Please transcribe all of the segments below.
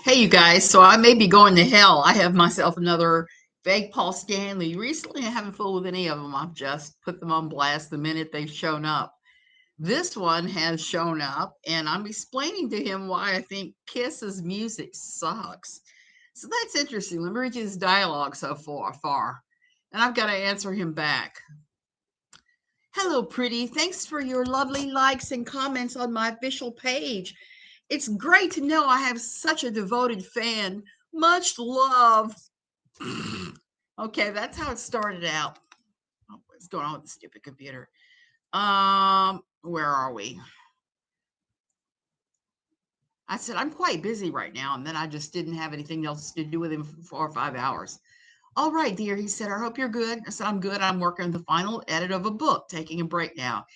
Hey, you guys. So I may be going to hell. I have myself another fake Paul Stanley. Recently, I haven't fooled with any of them. I've just put them on blast the minute they've shown up. This one has shown up, and I'm explaining to him why I think Kiss's music sucks. So that's interesting. Let me read you his dialogue so far. And I've got to answer him back. Hello, pretty. Thanks for your lovely likes and comments on my official page. It's great to know I have such a devoted fan. Much love. Okay, that's how it started out. Oh, what's going on with the stupid computer? Where are we? I said, I'm quite busy right now. And then I just didn't have anything else to do with him for 4 or 5 hours. All right, dear. He said, I hope you're good. I said, I'm good. I'm working on the final edit of a book, taking a break now.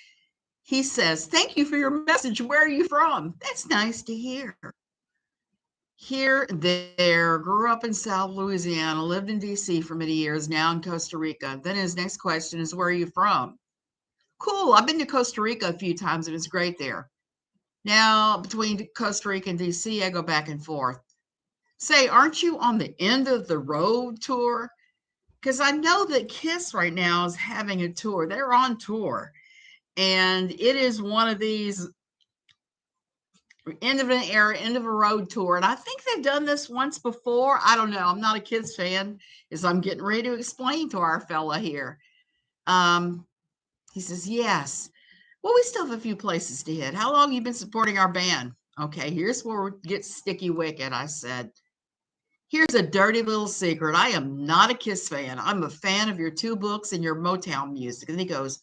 He says, thank you for your message. Where are you from? That's nice to hear. Here, there, grew up in South Louisiana, lived in DC for many years, now in Costa Rica. Then his next question is, where are you from? Cool. I've been to Costa Rica a few times. It was great there. Now, between Costa Rica and DC, I go back and forth. Say, aren't you on the end of the road tour? Because I know that Kiss right now is having a tour. They're on tour. And it is one of these end of an era, end of a road tour. And I think they've done this once before. I don't know. I'm not a Kiss fan, as I'm getting ready to explain to our fella here. He says, yes. Well, we still have a few places to hit. How long have you been supporting our band? Okay, here's where it gets sticky wicked. I said, here's a dirty little secret. I am not a Kiss fan. I'm a fan of your two books and your Motown music. And he goes,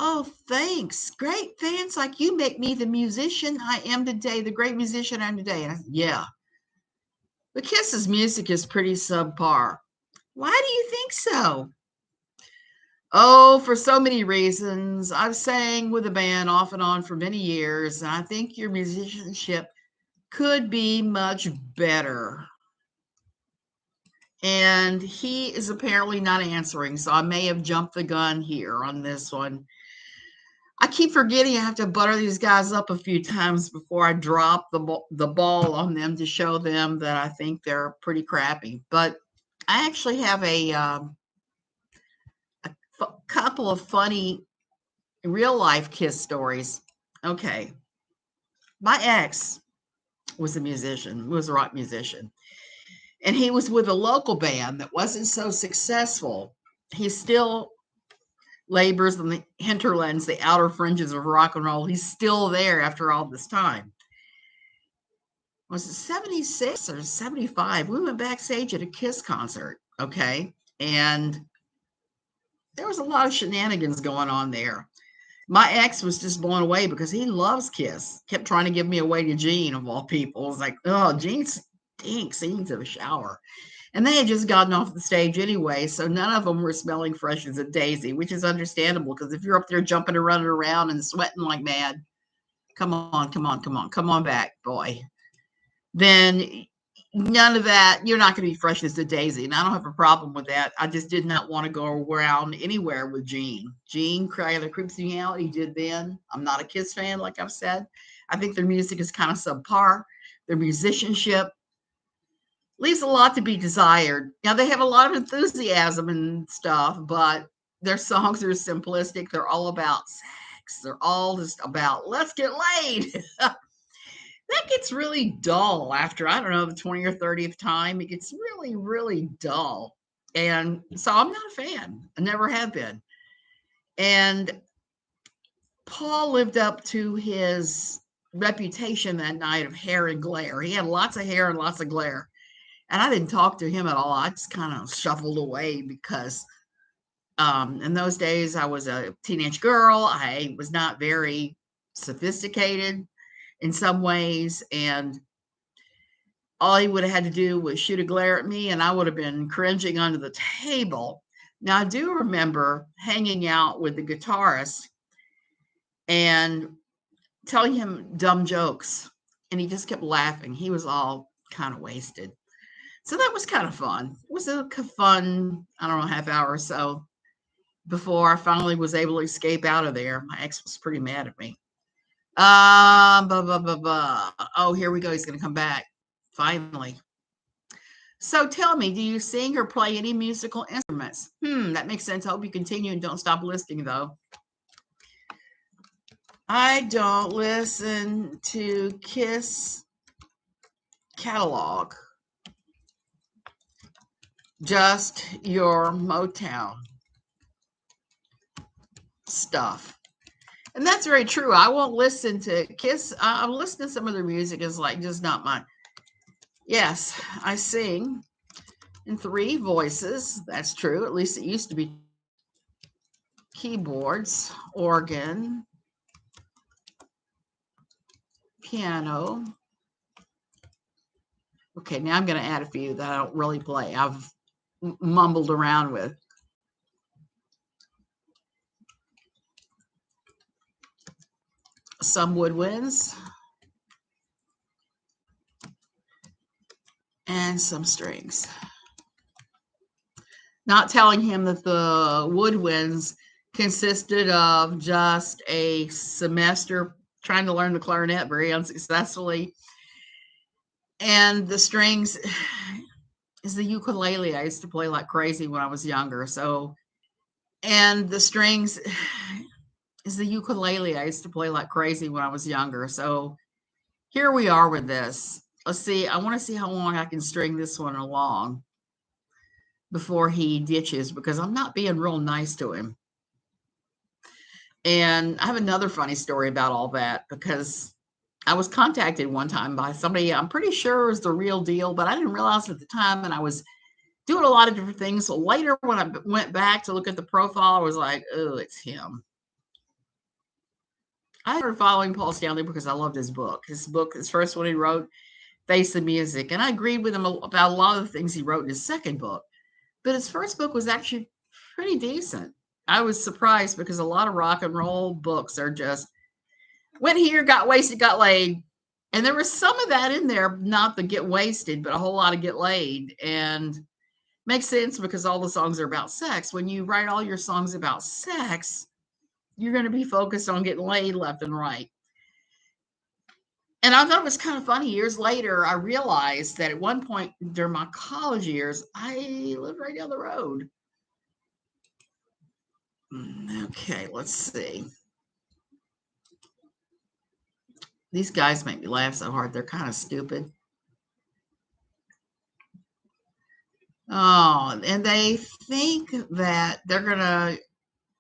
oh, thanks. Great fans like you make me the musician I am today, the great musician I am today. And I said, yeah. But Kiss's music is pretty subpar. Why do you think so? Oh, for so many reasons. I've sang with the band off and on for many years, and I think your musicianship could be much better. And he is apparently not answering, so I may have jumped the gun here on this one. I keep forgetting I have to butter these guys up a few times before I drop the ball on them to show them that I think they're pretty crappy. But I actually have a couple of funny real life Kiss stories. Okay. My ex was a musician, was a rock musician, and he was with a local band that wasn't so successful. He still labors in the hinterlands, the outer fringes of rock and roll. He's still there after all this time. Was it 76 or 75? We went backstage at a Kiss concert, okay? And there was a lot of shenanigans going on there. My ex was just blown away because he loves Kiss. Kept trying to give me away to Gene, of all people. It was like, oh, Gene stinks. He needs a shower. And they had just gotten off the stage anyway, so none of them were smelling fresh as a daisy, which is understandable because if you're up there jumping and running around and sweating like mad, come on back, boy. Then none of that, you're not going to be fresh as a daisy. And I don't have a problem with that. I just did not want to go around anywhere with Gene. Gene either creeps me out. He did then. I'm not a Kiss fan, like I've said. I think their music is kind of subpar. Their musicianship leaves a lot to be desired. Now, they have a lot of enthusiasm and stuff, but their songs are simplistic. They're all about sex. They're all just about, let's get laid. That gets really dull after, I don't know, the 20th or 30th time. It gets really, really dull. And so I'm not a fan. I never have been. And Paul lived up to his reputation that night of hair and glare. He had lots of hair and lots of glare. And I didn't talk to him at all. I just kind of shuffled away because in those days I was a teenage girl. I was not very sophisticated in some ways, and all he would have had to do was shoot a glare at me, and I would have been cringing under the table. Now, I do remember hanging out with the guitarist and telling him dumb jokes, and he just kept laughing. He was all kind of wasted. So that was kind of fun. It was a fun, I don't know, half hour or so before I finally was able to escape out of there. My ex was pretty mad at me. Oh, here we go. He's going to come back. finally. So tell me, do you sing or play any musical instruments? That makes sense. I hope you continue and don't stop listening, though. I don't listen to Kiss catalog, just your Motown stuff. And that's very true. I won't listen to Kiss. I'll listen to some of their music. Is like just not mine. Yes, I sing in 3 voices. That's true. At least it used to be. Keyboards, organ, piano. Okay, now I'm going to add a few that I don't really play. I've mumbled around with. Some woodwinds and some strings. Not telling him that the woodwinds consisted of just a semester trying to learn the clarinet very unsuccessfully. And the strings is the ukulele I used to play like crazy when I was younger. So, and the strings is the ukulele I used to play like crazy when I was younger. So here we are with this. Let's see. I want to see how long I can string this one along before he ditches, because I'm not being real nice to him. And I have another funny story about all that, because I was contacted one time by somebody I'm pretty sure was the real deal, but I didn't realize at the time, and I was doing a lot of different things. So later, when I went back to look at the profile, I was like, oh, it's him. I started following Paul Stanley because I loved his book. His first one he wrote, Face the Music. And I agreed with him about a lot of the things he wrote in his second book. But his first book was actually pretty decent. I was surprised because a lot of rock and roll books are just went here, got wasted, got laid. And there was some of that in there, not the get wasted, but a whole lot of get laid. And makes sense because all the songs are about sex. When you write all your songs about sex, you're going to be focused on getting laid left and right. And I thought it was kind of funny. Years later, I realized that at one point during my college years, I lived right down the road. Okay, let's see. These guys make me laugh so hard. They're kind of stupid. Oh, and they think that they're going to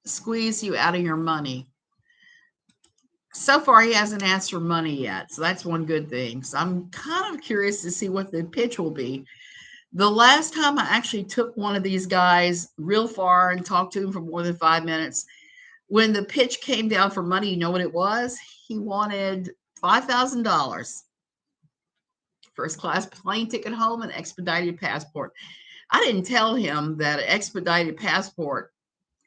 squeeze you out of your money. So far, he hasn't asked for money yet. So that's one good thing. So I'm kind of curious to see what the pitch will be. The last time I actually took one of these guys real far and talked to him for more than 5 minutes, when the pitch came down for money, you know what it was? He wanted $5,000. First class plane ticket home and expedited passport. I didn't tell him that an expedited passport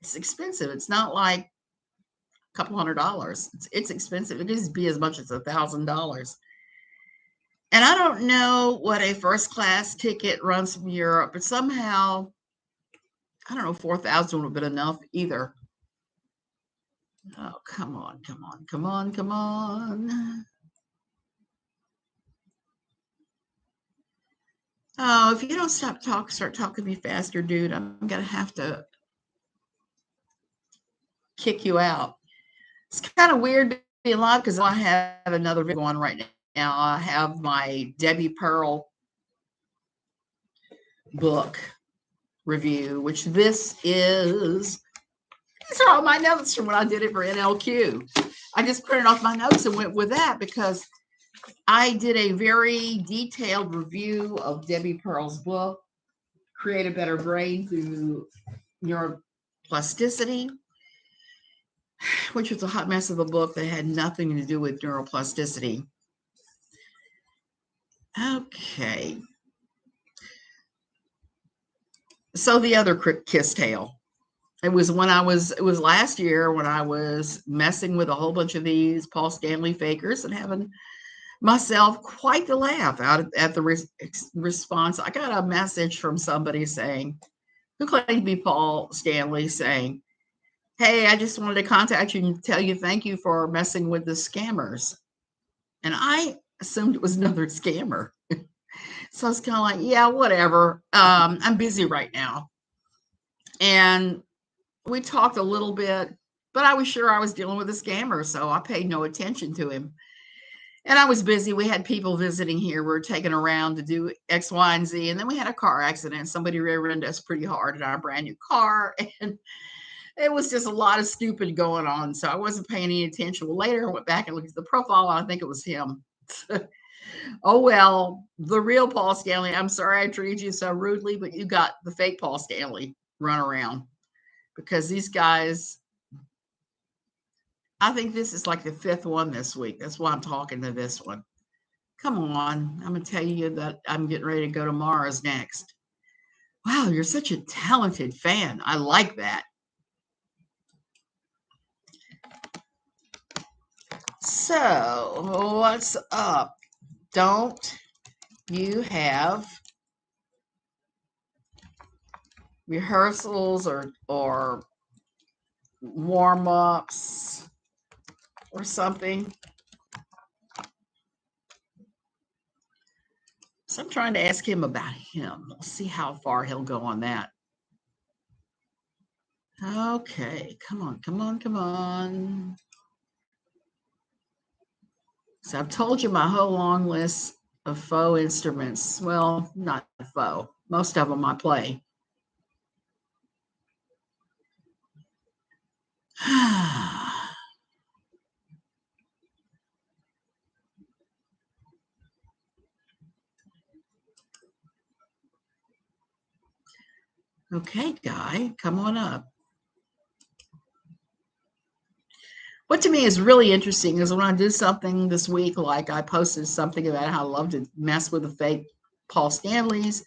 is expensive. It's not like a couple $100s. It's expensive. It can be as much as $1,000. And I don't know what a first class ticket runs from Europe, but somehow, I don't know, 4,000 would have been enough either. Oh, come on, come on, come on, come on. Oh, if you don't start talking to me faster, dude, I'm going to have to kick you out. It's kind of weird being live because I have another video on right now. I have my Debbie Pearl book review, which these are all my notes from when I did it for NLQ. I just printed off my notes and went with that because I did a very detailed review of Debbie Pearl's book, Create a Better Brain Through Neuroplasticity, which was a hot mess of a book that had nothing to do with neuroplasticity. Okay. So the other Kiss tale. It was last year when I was messing with a whole bunch of these Paul Stanley fakers and having myself quite the laugh out at the response. I got a message from somebody saying, who claimed to be Paul Stanley, saying, hey, I just wanted to contact you and tell you thank you for messing with the scammers. And I assumed it was another scammer. So it's kind of like, yeah, whatever. I'm busy right now. And we talked a little bit, but I was sure I was dealing with a scammer, so I paid no attention to him. And I was busy. We had people visiting here. We were taken around to do X, Y, and Z. And then we had a car accident. Somebody rear-ended us pretty hard in our brand new car. And it was just a lot of stupid going on. So I wasn't paying any attention. Well, later I went back and looked at the profile, and I think it was him. Oh, well, the real Paul Stanley. I'm sorry I treated you so rudely, but you got the fake Paul Stanley run around because these guys, I think this is like the fifth one this week. That's why I'm talking to this one. Come on. I'm going to tell you that I'm getting ready to go to Mars next. Wow, you're such a talented fan. I like that. So, what's up? Don't you have rehearsals or warm-ups or something? So I'm trying to ask him about him. Let's see how far he'll go on that. Okay, come on, come on, come on. So I've told you my whole long list of faux instruments. Well, not faux. Most of them I play. Okay, Guy, come on up. What to me is really interesting is when I do something this week, like I posted something about how I love to mess with the fake Paul Stanleys.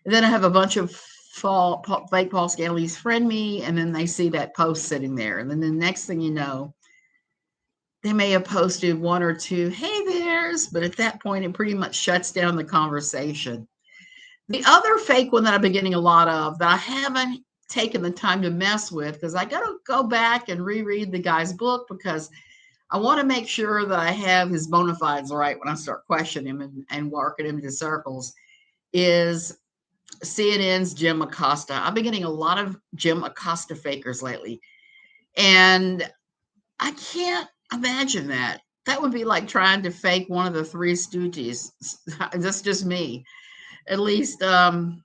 And then I have a bunch of fake Paul Stanleys friend me, and then they see that post sitting there. And then the next thing you know, they may have posted one or two, hey there's, but at that point, it pretty much shuts down the conversation. The other fake one that I've been getting a lot of that I haven't taken the time to mess with because I got to go back and reread the guy's book because I want to make sure that I have his bona fides right when I start questioning him and working him into circles is CNN's Jim Acosta. I've been getting a lot of Jim Acosta fakers lately. And I can't imagine that. That would be like trying to fake one of the Three Stooges. That's just me. At least I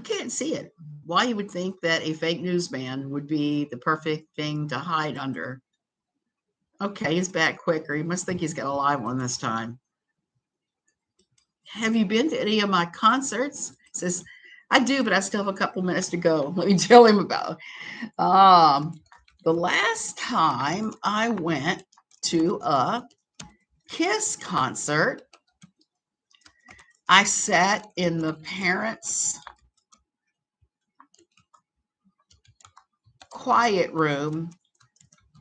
can't see it. Why you would think that a fake newsman would be the perfect thing to hide under. Okay, he's back quicker. He must think he's got a live one this time. Have you been to any of my concerts? He says, I do, but I still have a couple minutes to go. Let me tell him about the last time I went to a Kiss concert. I sat in the parents' quiet room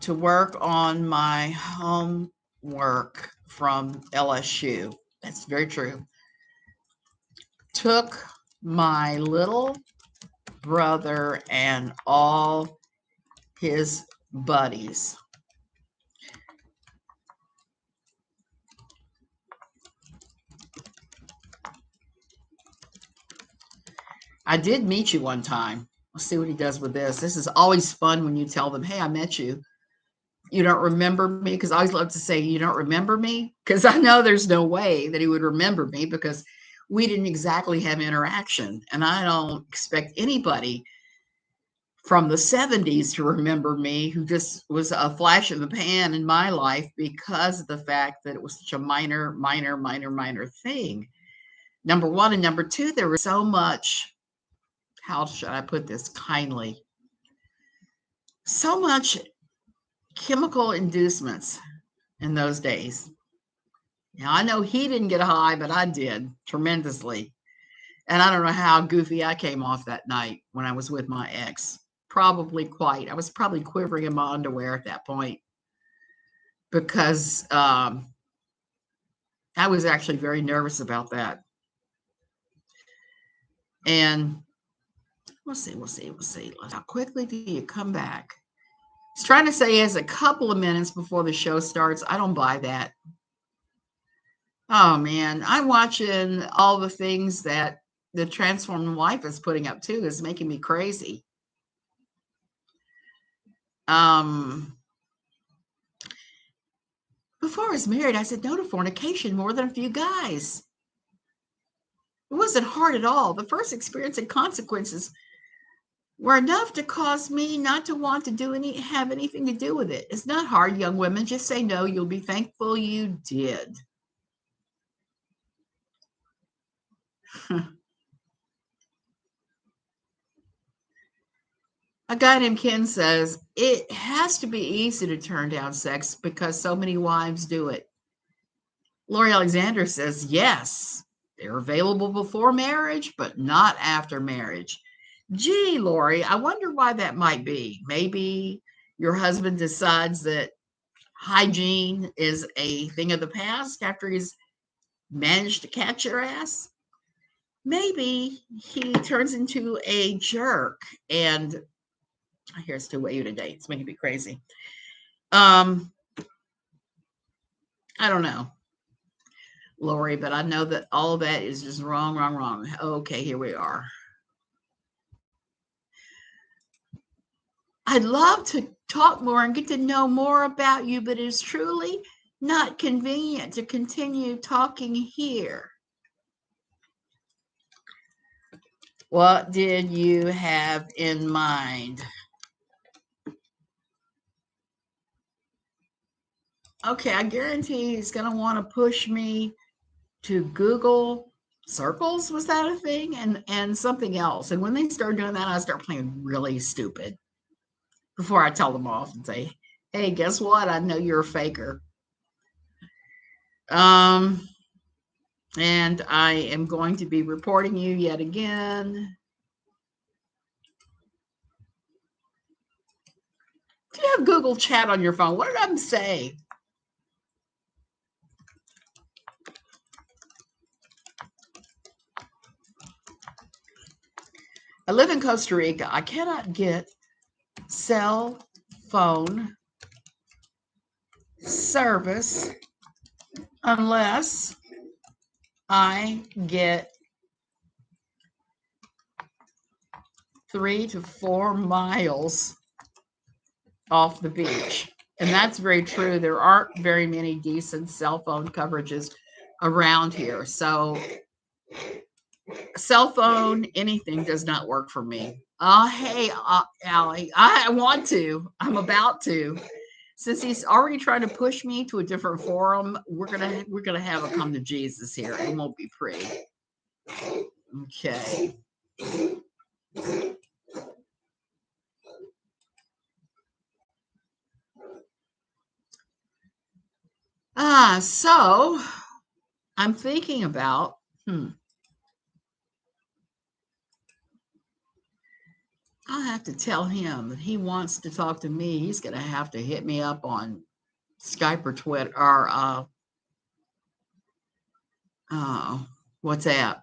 to work on my homework from LSU. That's very true. Took my little brother and all his buddies. I did meet you one time. Let's see what he does with this. This is always fun when you tell them, hey, I met you. You don't remember me? Because I always love to say, you don't remember me? Because I know there's no way that he would remember me because we didn't exactly have interaction. And I don't expect anybody from the 70s to remember me who just was a flash in the pan in my life because of the fact that it was such a minor thing. Number one. And number two, there was so much, how should I put this kindly? So much chemical inducements in those days. Now, I know he didn't get high, but I did tremendously. And I don't know how goofy I came off that night when I was with my ex. Probably quite. I was probably quivering in my underwear at that point because I was actually very nervous about that. And we'll see. How quickly do you come back? He's trying to say he has a couple of minutes before the show starts. I don't buy that. Oh man, I'm watching all the things that the transformed wife is putting up too is making me crazy. Um, Before I was married, I said no to fornication more than a few guys. It wasn't hard at all. The first experience and consequences were enough to cause me not to want to have anything to do with it. It's not hard, young women. Just say no. You'll be thankful you did. A guy named Ken says it has to be easy to turn down sex because so many wives do it. Lori Alexander says yes, they're available before marriage, but not after marriage. Gee, Lori, I wonder why that might be. Maybe your husband decides that hygiene is a thing of the past after he's managed to catch your ass. Maybe he turns into a jerk. And here's to you today. It's making me crazy. I don't know, Lori, but I know that all of that is just wrong, wrong, wrong. Okay, here we are. I'd love to talk more and get to know more about you, but it's truly not convenient to continue talking here. What did you have in mind? Okay, I guarantee he's going to want to push me to Google circles. Was that a thing? And something else. And when they start doing that, I start playing really stupid before I tell them off and say, hey, guess what? I know you're a faker. And I am going to be reporting you yet again. Do you have Google Chat on your phone? What did I say? I live in Costa Rica. I cannot get cell phone service unless I get 3 to 4 miles off the beach. And that's very true. There aren't very many decent cell phone coverages around here. So cell phone, anything does not work for me. Hey, Allie, I want to. I'm about to. Since he's already trying to push me to a different forum, we're gonna have a come to Jesus here. It won't be pretty. Okay. So I'm thinking about I'll have to tell him that he wants to talk to me. He's gonna have to hit me up on Skype or Twitter or WhatsApp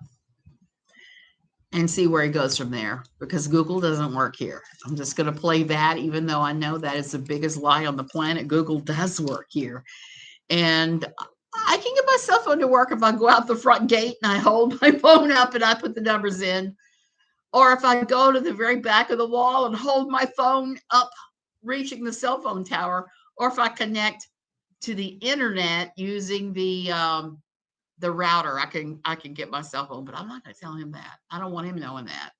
and see where he goes from there because Google doesn't work here. I'm just going to play that, even though I know that is the biggest lie on the planet. Google does work here. And I can get my cell phone to work if I go out the front gate and I hold my phone up and I put the numbers in. Or if I go to the very back of the wall and hold my phone up, reaching the cell phone tower. Or if I connect to the internet using the router, I can get my cell phone, but I'm not going to tell him that. I don't want him knowing that.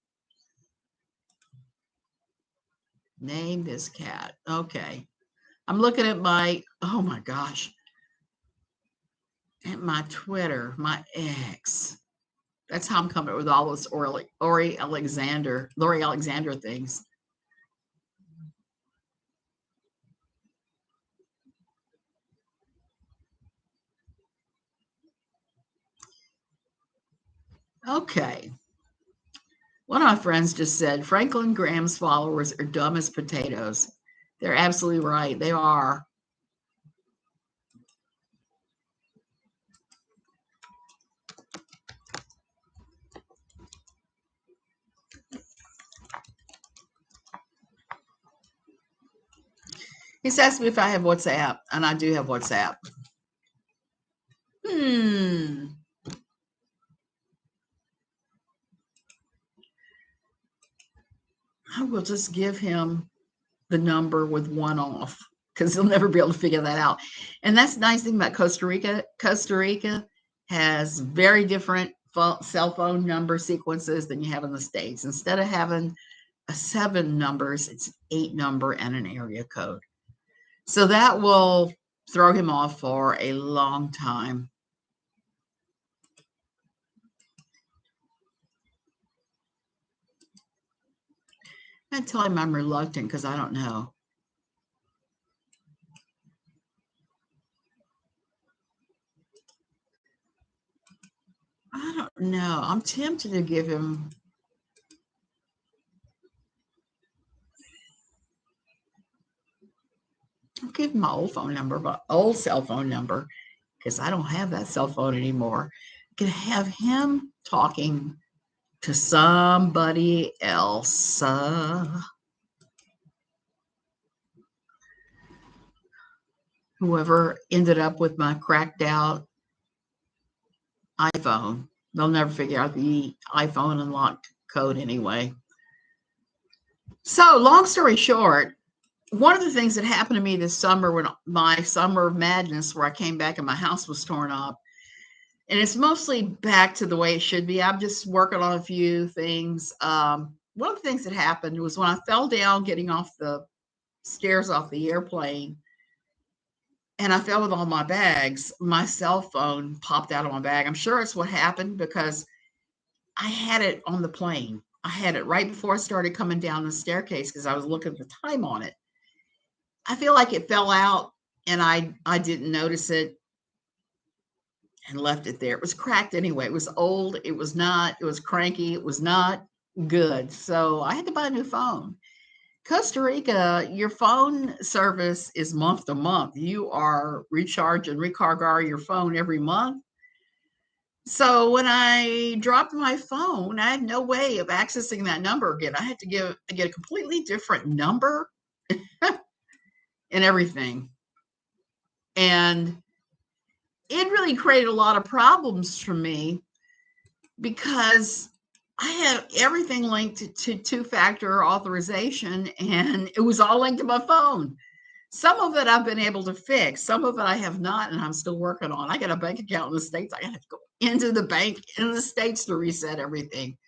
Name this cat. Okay. I'm looking at oh my gosh, at my Twitter, my ex. That's how I'm coming up with all those Lori Alexander things. Okay. One of my friends just said Franklin Graham's followers are dumb as potatoes. They're absolutely right. They are. He's asked me if I have WhatsApp, and I do have WhatsApp. Hmm. I will just give him the number with one off because he'll never be able to figure that out. And that's the nice thing about Costa Rica. Costa Rica has very different cell phone number sequences than you have in the States. Instead of having a 7 numbers, it's 8 number and an area code. So that will throw him off for a long time. I tell him I'm reluctant because I don't know. I don't know. I'm tempted to give him. I'll give him my old phone number, my old cell phone number, because I don't have that cell phone anymore. I can have him talking to somebody else. Whoever ended up with my cracked out iPhone. They'll never figure out the iPhone unlocked code anyway. So, long story short, one of the things that happened to me this summer when my summer of madness, where I came back and my house was torn up, and it's mostly back to the way it should be. I'm just working on a few things. One of the things that happened was when I fell down getting off the stairs off the airplane and I fell with all my bags, my cell phone popped out of my bag. I'm sure it's what happened because I had it on the plane. I had it right before I started coming down the staircase because I was looking at the time on it. I feel like it fell out and I didn't notice it and left it there. It was cracked anyway. It was old. It was cranky. It was not good. So I had to buy a new phone. Costa Rica, your phone service is month to month. You are recharge and recargar your phone every month. So when I dropped my phone, I had no way of accessing that number again. I had to get a completely different number and everything. And it really created a lot of problems for me because I had everything linked to two-factor authorization and it was all linked to my phone. Some of it I've been able to fix, some of it I have not, and I'm still working on. I got a bank account in the States. I got to go into the bank in the States to reset everything.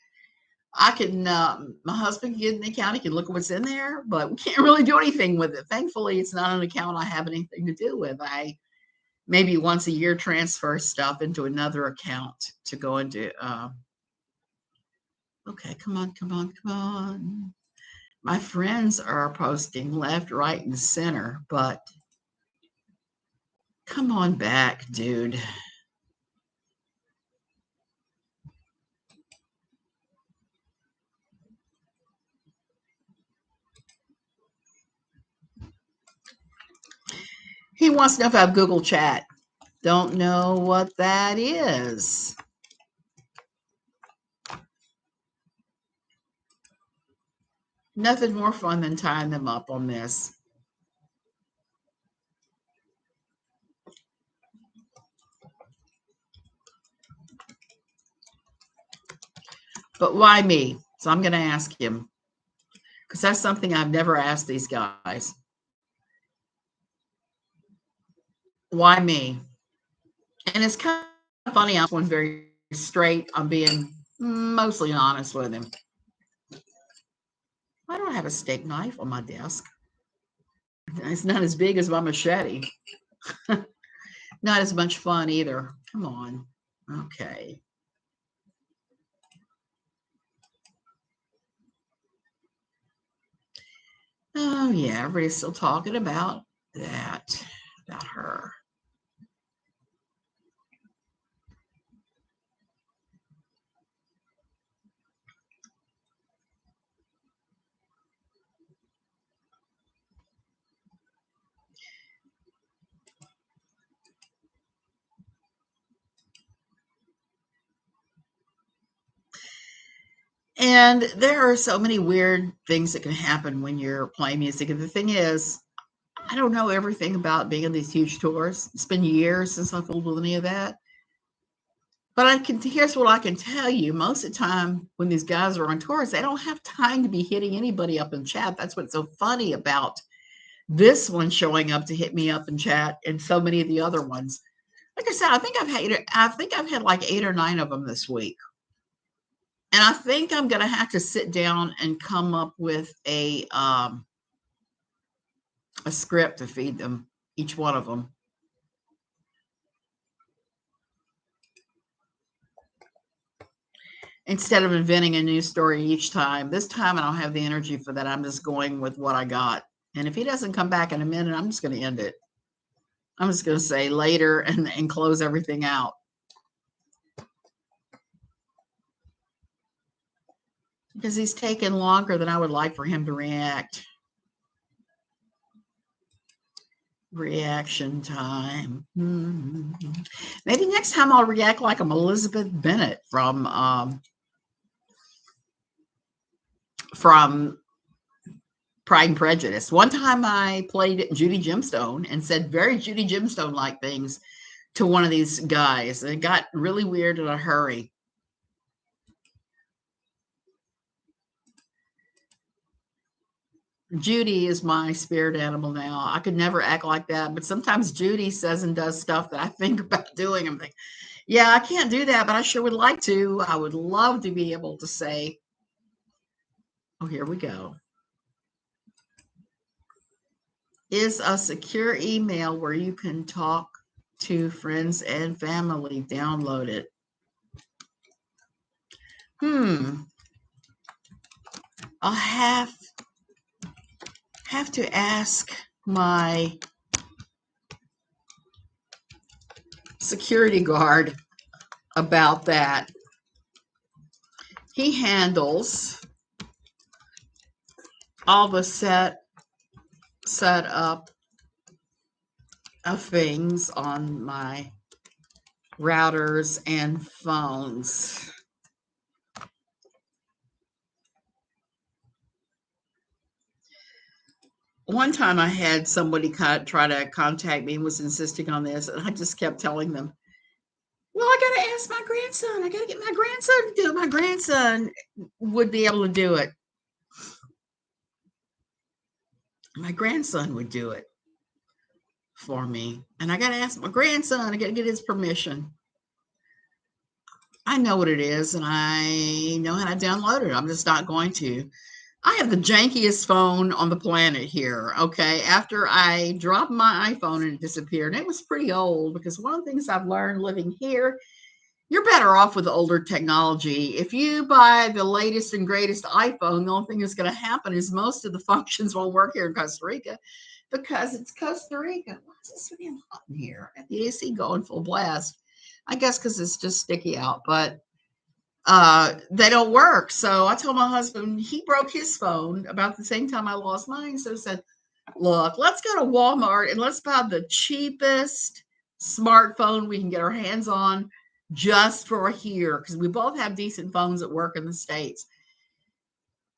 I can, my husband can get an account, he can look at what's in there, but we can't really do anything with it. Thankfully, it's not an account I have anything to do with. I maybe once a year transfer stuff into another account to go into, okay, come on, come on, come on. My friends are posting left, right, and center, but come on back, dude. He wants to know if I have Google Chat. Don't know what that is. Nothing more fun than tying them up on this. But why me? So I'm going to ask him because that's something I've never asked these guys. Why me? And it's kind of funny. I'm one very straight. I'm being mostly honest with him. I don't have a steak knife on my desk. It's not as big as my machete. Not as much fun either. Come on. Okay. Oh, yeah. Everybody's still talking about that, about her. And there are so many weird things that can happen when you're playing music. And the thing is, I don't know everything about being on these huge tours. It's been years since I've fooled with any of that. But here's what I can tell you. Most of the time when these guys are on tours, they don't have time to be hitting anybody up in chat. That's what's so funny about this one showing up to hit me up in chat and so many of the other ones. Like I said, I think I've had like 8 or 9 of them this week. And I think I'm going to have to sit down and come up with a script to feed them, each one of them. Instead of inventing a new story each time. This time I don't have the energy for that. I'm just going with what I got. And if he doesn't come back in a minute, I'm just going to end it. I'm just going to say later and close everything out. Because he's taken longer than I would like for him to react. Reaction time. Maybe next time I'll react like I'm Elizabeth Bennet from Pride and Prejudice. One time I played Judy Gemstone and said very Judy Gemstone-like things to one of these guys. And it got really weird in a hurry. Judy is my spirit animal now. I could never act like that, but sometimes Judy says and does stuff that I think about doing. I'm thinking, yeah, I can't do that, but I sure would like to. I would love to be able to say, oh, here we go. Is a secure email where you can talk to friends and family. Download it. I'll have to ask my security guard about that. He handles all the set up of things on my routers and phones. One time I had somebody try to contact me and was insisting on this, and I just kept telling them, well, I got to ask my grandson. I got to get my grandson to do it. My grandson would be able to do it. My grandson would do it for me. And I got to ask my grandson. I got to get his permission. I know what it is, and I know how to download it. I'm just not going to. I have the jankiest phone on the planet here, okay? After I dropped my iPhone and it disappeared, and it was pretty old, because one of the things I've learned living here, you're better off with older technology. If you buy the latest and greatest iPhone, the only thing that's going to happen is most of the functions won't work here in Costa Rica, because it's Costa Rica. Why is it so damn hot in here? I have the AC going full blast. I guess because it's just sticky out, but they don't work. So I told my husband, he broke his phone about the same time I lost mine. So I said, look, let's go to Walmart and let's buy the cheapest smartphone we can get our hands on just for here, because we both have decent phones that work in the States.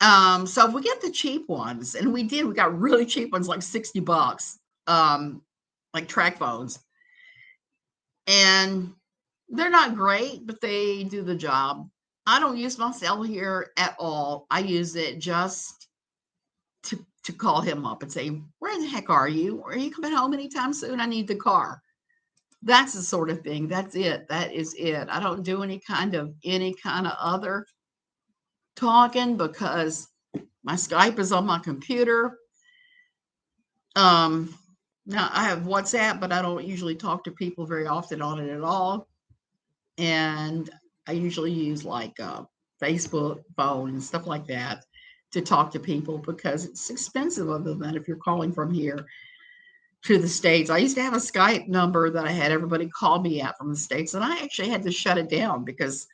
So if we get the cheap ones, and we got really cheap ones, like $60, like track phones. And they're not great, but they do the job. I don't use my cell here at all. I use it just to call him up and say, where the heck are you? Are you coming home anytime soon? I need the car. That's the sort of thing. That's it. That is it. I don't do any kind of other talking, because my Skype is on my computer. Now I have WhatsApp, but I don't usually talk to people very often on it at all. And I usually use like Facebook, phone, and stuff like that to talk to people, because it's expensive other than if you're calling from here to the States. I used to have a Skype number that I had everybody call me at from the States, and I actually had to shut it down because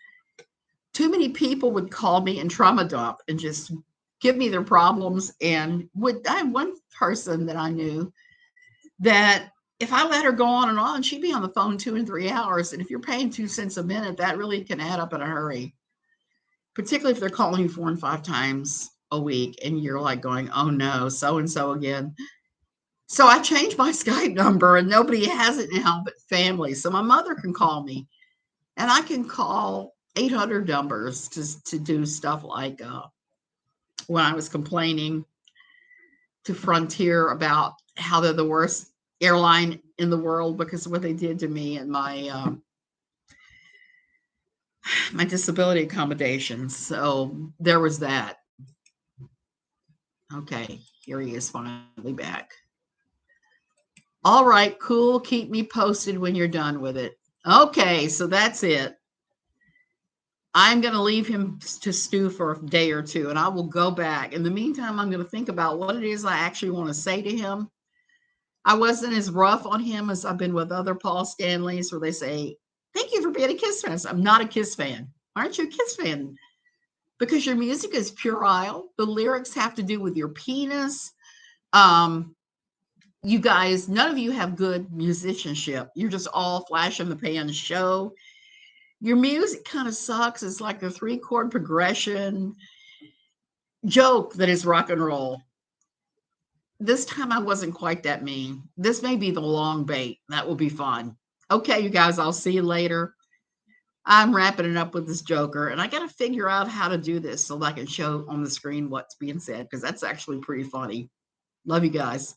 too many people would call me and trauma dump and just give me their problems. And I had one person that I knew that if I let her go on, she'd be on the phone 2 and 3 hours. And if you're paying 2 cents a minute, that really can add up in a hurry, particularly if they're calling you 4 and 5 times a week and you're like going, oh no, so-and-so again. So I changed my Skype number, and nobody has it now but family. So my mother can call me And I can call 800 numbers to do stuff like when I was complaining to Frontier about how they're the worst airline in the world because of what they did to me and my disability accommodations. So there was that. Okay, here he is finally back. All right, cool. Keep me posted when you're done with it. Okay, so that's it. I'm going to leave him to stew for a day or two, and I will go back. In the meantime, I'm going to think about what it is I actually want to say to him. I wasn't as rough on him as I've been with other Paul Stanleys, where they say, "Thank you for being a Kiss fan." I'm not a Kiss fan. Aren't you a Kiss fan? Because your music is puerile. The lyrics have to do with your penis. Um, you guys, none of you have good musicianship. You're just all flash in the pan show. Your music kind of sucks. It's like the 3-chord progression joke that is rock and roll. This time I wasn't quite that mean. This may be the long bait. That will be fun. Okay, you guys, I'll see you later. I'm wrapping it up with this Joker, and I got to figure out how to do this so that I can show on the screen what's being said because that's actually pretty funny. Love you guys.